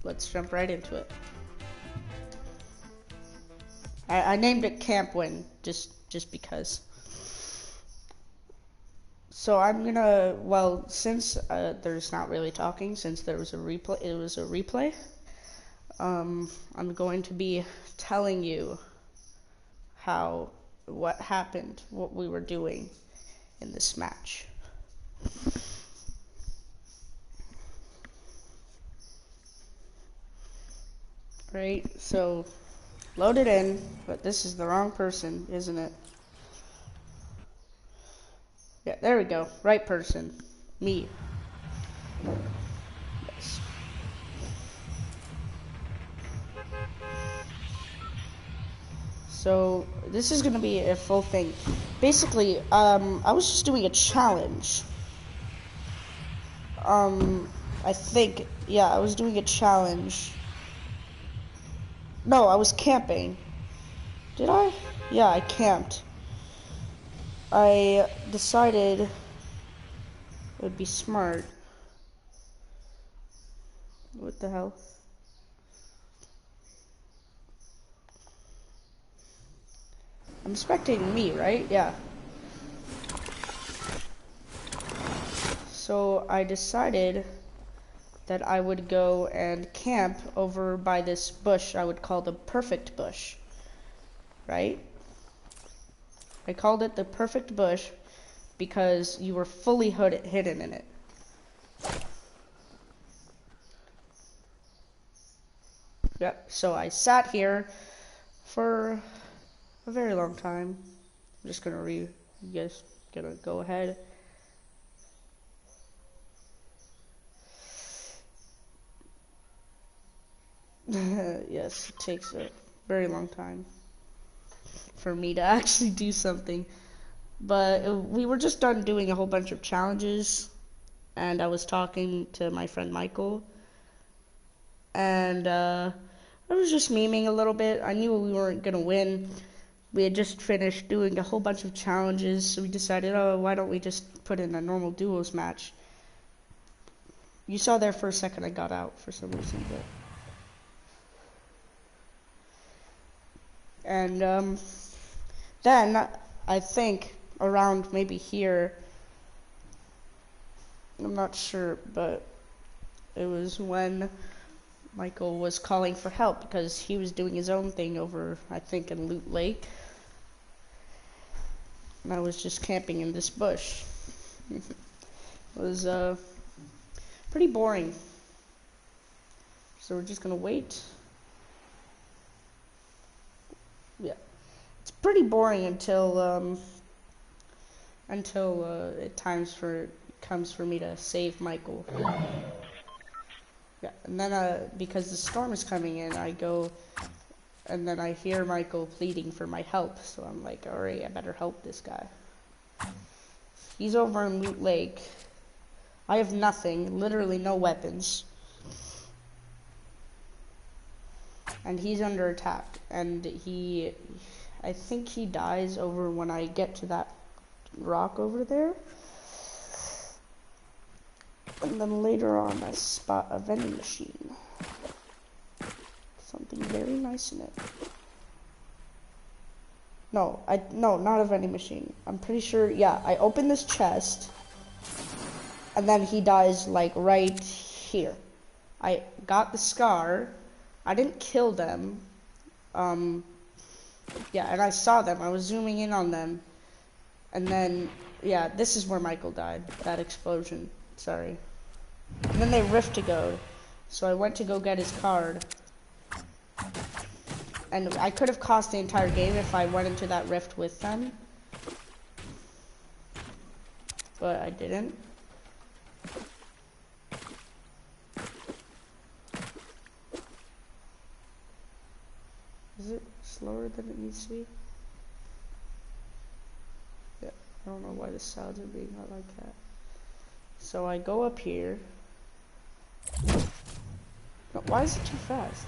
let's jump right into it. I named it Camp Win just because. So I'm gonna, well, since there's not really talking, since there was a replay, it was a replay. I'm going to be telling you what happened, what we were doing in this match. Right, so load it in, but this is the wrong person, isn't it? Yeah, there we go, right person, me. Yes. So this is gonna be a full thing. Basically, I was just doing a challenge. I think, yeah, I was doing a challenge. No, I was camping. Did I? Yeah, I camped. I decided it would be smart. What the hell? I'm spectating me, right? Yeah. So I decided that I would go and camp over by this bush I would call the perfect bush. Right? I called it the perfect bush because you were fully hidden in it. Yep, so I sat here for a very long time. I'm just gonna you guys gonna go ahead. Yes, it takes a very long time for me to actually do something. But we were just done doing a whole bunch of challenges, and I was talking to my friend Michael, and I was just memeing a little bit. I knew we weren't gonna win. We had just finished doing a whole bunch of challenges, so we decided, oh, why don't we just put in a normal duos match? You saw there for a second I got out for some reason, but... And then I think around maybe here, I'm not sure, but it was when Michael was calling for help because he was doing his own thing over, I think, in Loot Lake. And I was just camping in this bush. It was pretty boring. So we're just gonna wait. Yeah, it's pretty boring until it comes for me to save Michael. Yeah, and then because the storm is coming in, I go, and then I hear Michael pleading for my help. So I'm like, alright, I better help this guy. He's over in Loot Lake. I have nothing, literally no weapons. And he's under attack. And I think he dies over when I get to that rock over there. And then later on I spot a vending machine. Something very nice in it. No, not a vending machine. I'm pretty sure, yeah, I open this chest. And then he dies, like, right here. I got the scar. I didn't kill them. Yeah, and I saw them. I was zooming in on them. And then, yeah, this is where Michael died. That explosion. Sorry. And then they rift to go. So I went to go get his card. And I could have cost the entire game if I went into that rift with them. But I didn't. Is it slower than it needs to be? Yeah, I don't know why the sounds are being out like that. So I go up here. No, why is it too fast?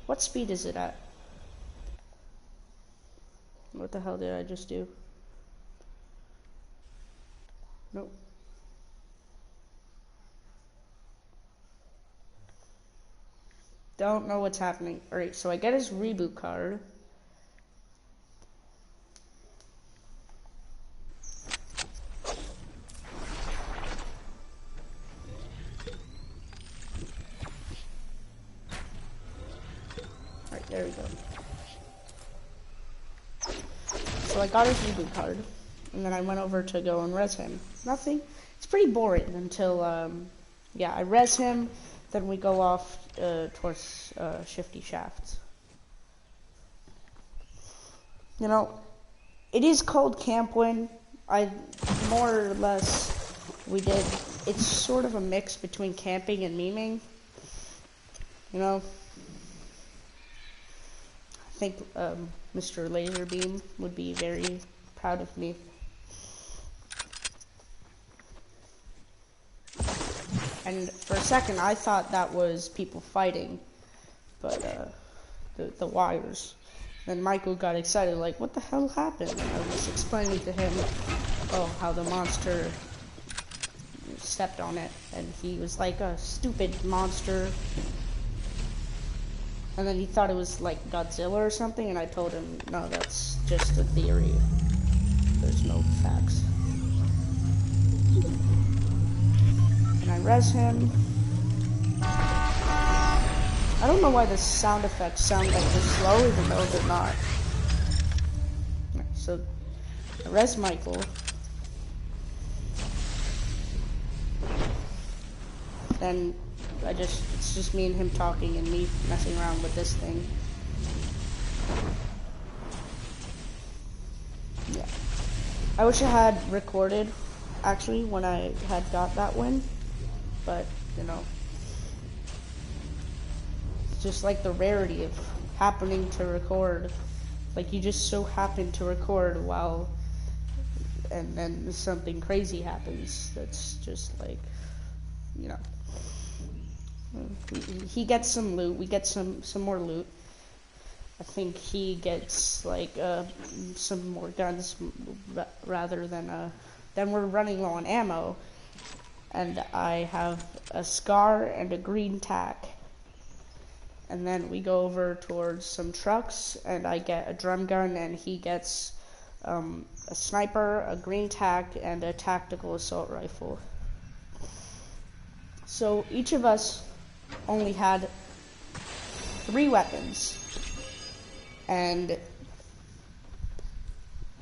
What speed is it at? What the hell did I just do? Nope. don't know what's happening. Alright, so I get his reboot card. Alright, there we go. So I got his reboot card, and then I went over to go and res him. Nothing. It's pretty boring until, yeah, I res him, then we go off towards Shifty Shafts. You know, it is called Camp Win. More or less, it's sort of a mix between camping and memeing. You know, I think Mr. Laserbeam would be very proud of me. And for a second, I thought that was people fighting, but the wires. Then Michael got excited, like, what the hell happened? And I was explaining to him, how the monster stepped on it, and he was like, a stupid monster. And then he thought it was like Godzilla or something, and I told him, no, that's just a theory. There's no facts. And I res him. I don't know why the sound effects sound like they're slow, even though they're not. So, I res Michael. Then, it's just me and him talking and me messing around with this thing. Yeah. I wish I had recorded, actually, when I had got that win. But, you know, it's just like the rarity of happening to record. Like, you just so happen to record and then something crazy happens. That's just like, you know. He gets some loot, we get some more loot. I think he gets, like, some more guns rather than, then we're running low on ammo. And I have a SCAR and a green tack. And then we go over towards some trucks, and I get a drum gun, and he gets a sniper, a green tack, and a tactical assault rifle. So each of us only had 3 weapons. And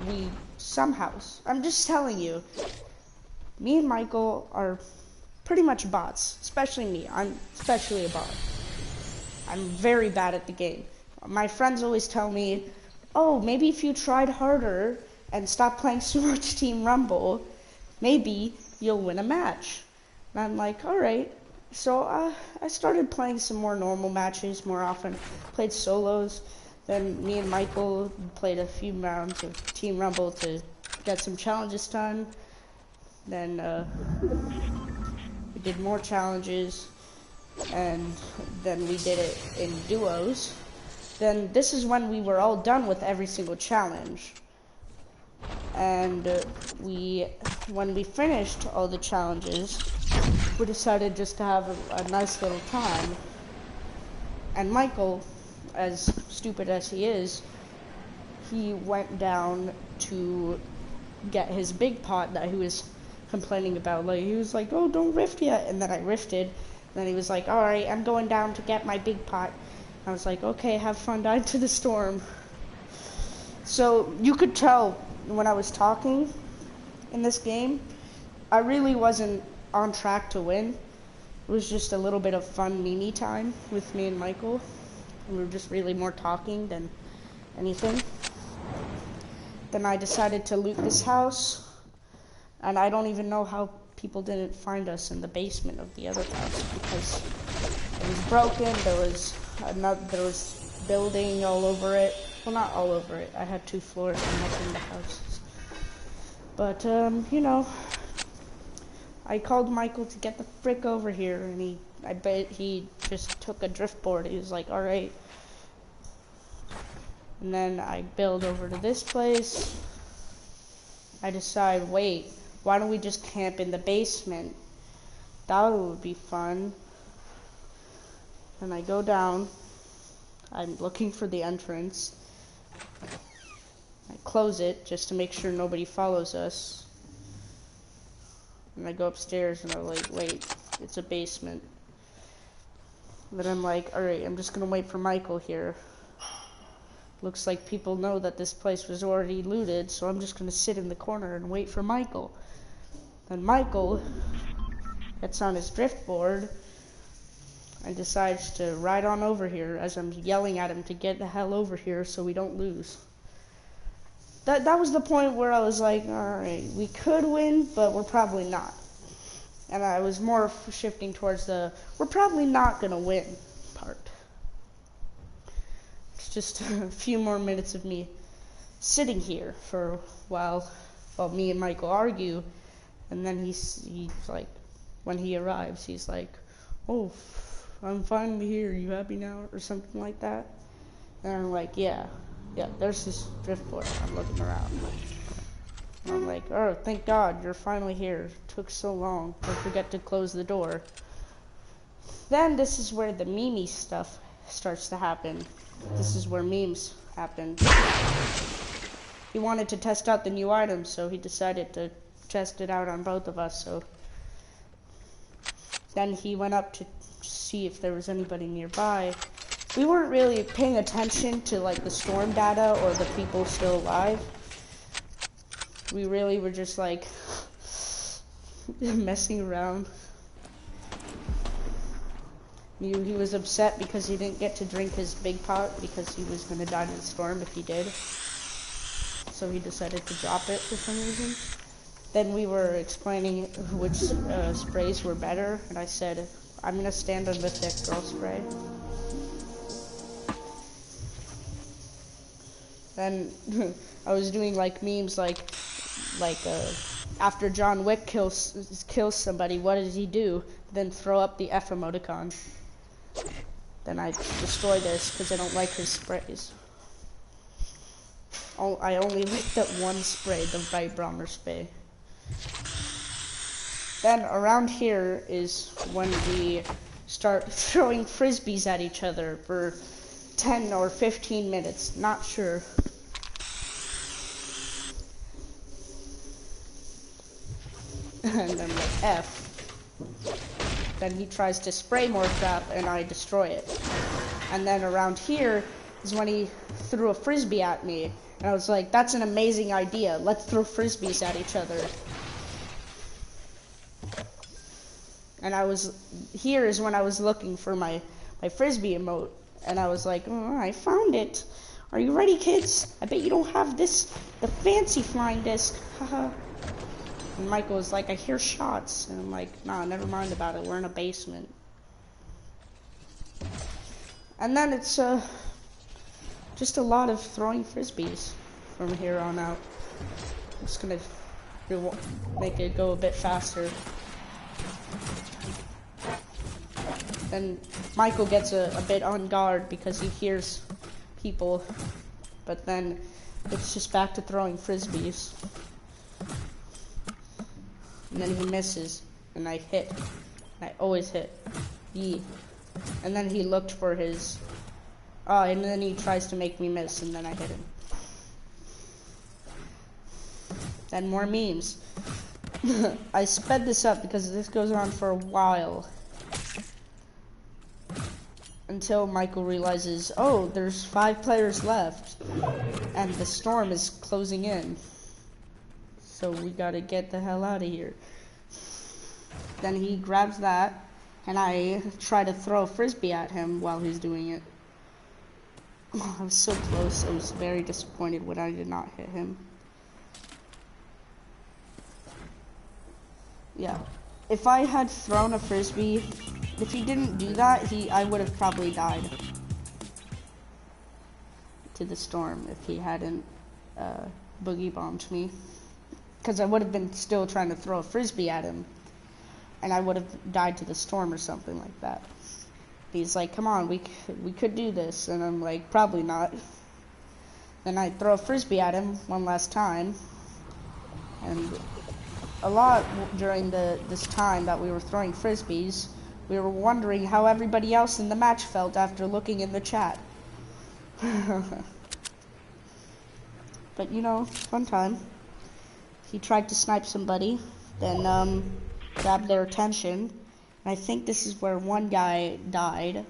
we somehow, I'm just telling you, me and Michael are pretty much bots, especially me. I'm especially a bot. I'm very bad at the game. My friends always tell me, oh, maybe if you tried harder and stopped playing so much Team Rumble, maybe you'll win a match. And I'm like, alright. So I started playing some more normal matches more often, played solos. Then me and Michael played a few rounds of Team Rumble to get some challenges done. Then we did more challenges, and then we did it in duos. Then this is when we were all done with every single challenge. And when we finished all the challenges, we decided just to have a nice little time. And Michael, as stupid as he is, he went down to get his big pot that he was complaining about. Like, he was like, oh, don't rift yet. And then I rifted. And then he was like, alright, I'm going down to get my big pot. I was like, okay, have fun, dive to the storm. So you could tell when I was talking in this game, I really wasn't on track to win. It was just a little bit of fun meme time with me and Michael. And we were just really more talking than anything. Then I decided to loot this house. And I don't even know how people didn't find us in the basement of the other house, because it was broken. There was building all over it. Well, not all over it. I had 2 floors and nothing in the houses. But you know, I called Michael to get the frick over here, and I bet he just took a drift board. He was like, all right. And then I build over to this place. I decide, wait, why don't we just camp in the basement? That would be fun. And I go down. I'm looking for the entrance. I close it just to make sure nobody follows us. And I go upstairs and I'm like, wait, it's a basement. Then I'm like, alright, I'm just gonna wait for Michael here. Looks like people know that this place was already looted, so I'm just gonna sit in the corner and wait for Michael. Then Michael gets on his driftboard and decides to ride on over here as I'm yelling at him to get the hell over here so we don't lose. That was the point where I was like, alright, we could win, but we're probably not. And I was more shifting towards the, we're probably not gonna win part. It's just a few more minutes of me sitting here for a while me and Michael argue. And then he's like, when he arrives, he's like, oh, I'm finally here, you happy now? Or something like that. And I'm like, yeah, there's this driftboard. I'm looking around. And I'm like, oh, thank God, you're finally here. It took so long. Don't forget to close the door. Then this is where the meme stuff starts to happen. This is where memes happen. He wanted to test out the new items, so he decided to test it out on both of us. So then he went up to see if there was anybody nearby. We weren't really paying attention to like the storm data or the people still alive. We really were just like messing around. He was upset because he didn't get to drink his big pot because he was going to die in the storm if he did. So he decided to drop it for some reason. Then we were explaining which sprays were better, and I said, I'm going to stand on the thick girl spray. Then I was doing like memes like after John Wick kills somebody, what does he do? Then throw up the F emoticon. Then I destroy this because I don't like his sprays. I only like that one spray, the Vibromer spray. Then around here is when we start throwing frisbees at each other for 10 or 15 minutes, not sure. And then like F. Then he tries to spray more crap and I destroy it. And then around here is when he threw a frisbee at me. And I was like, that's an amazing idea. Let's throw frisbees at each other. And here is when I was looking for my frisbee emote. And I was like, oh, I found it. Are you ready, kids? I bet you don't have the fancy flying disc. Haha. And Michael was like, I hear shots. And I'm like, nah, never mind about it. We're in a basement. And then it's just a lot of throwing frisbees from here on out. I'm just gonna make it go a bit faster. Then Michael gets a bit on guard because he hears people. But then it's just back to throwing frisbees. And then he misses, and I hit. I always hit. And then he looked for his... and then he tries to make me miss, and then I hit him. Then more memes. I sped this up because this goes on for a while. Until Michael realizes, oh, there's 5 players left. And the storm is closing in. So we gotta get the hell out of here. Then he grabs that, and I try to throw a frisbee at him while he's doing it. Oh, I was so close. I was very disappointed when I did not hit him. Yeah. If I had thrown a frisbee, if he didn't do that, I would have probably died to the storm if he hadn't boogie bombed me. Because I would have been still trying to throw a frisbee at him, and I would have died to the storm or something like that. He's like, come on, we could do this, and I'm like, probably not. Then I throw a frisbee at him one last time, and a lot during this time that we were throwing frisbees, We were wondering how everybody else in the match felt after looking in the chat. But you know, fun time. He tried to snipe somebody, then grabbed their attention. And I think this is where one guy died.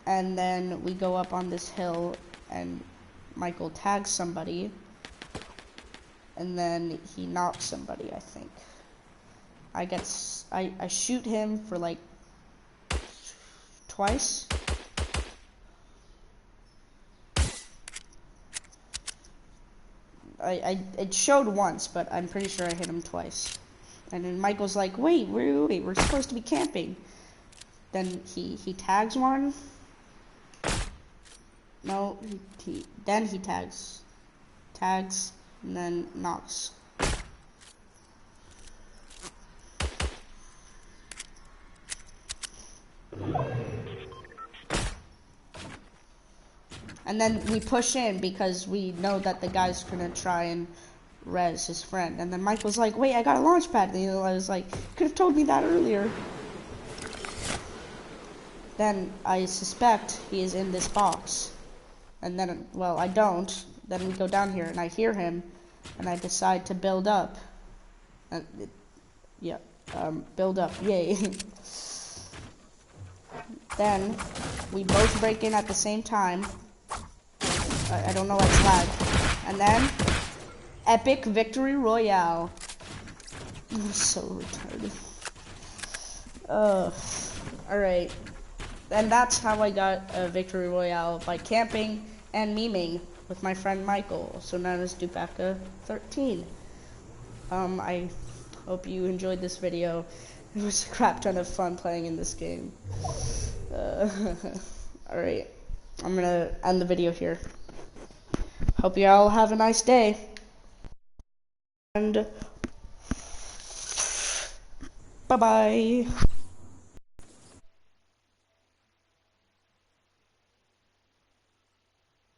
And then we go up on this hill and Michael tags somebody. And then he knocks somebody, I think. I shoot him for like twice. It showed once, but I'm pretty sure I hit him twice. And then Michael's like, wait, we're supposed to be camping. Then he tags one. No, then he tags, and then knocks. And then we push in because we know that the guy's gonna try and res his friend. And then Michael's like, wait, I got a launch pad. And I was like, could have told me that earlier. Then I suspect he is in this box. And then, well, I don't. Then we go down here and I hear him and I decide to build up. And build up, yay. Then we both break in at the same time. I don't know what's lag. And then epic victory royale. I'm so retarded. Alright. And that's how I got a victory royale, by camping and memeing with my friend Michael, also known as Dupaka13. I hope you enjoyed this video. It was a crap ton of fun playing in this game. Alright, I'm gonna end the video here. Hope you all have a nice day. And bye-bye.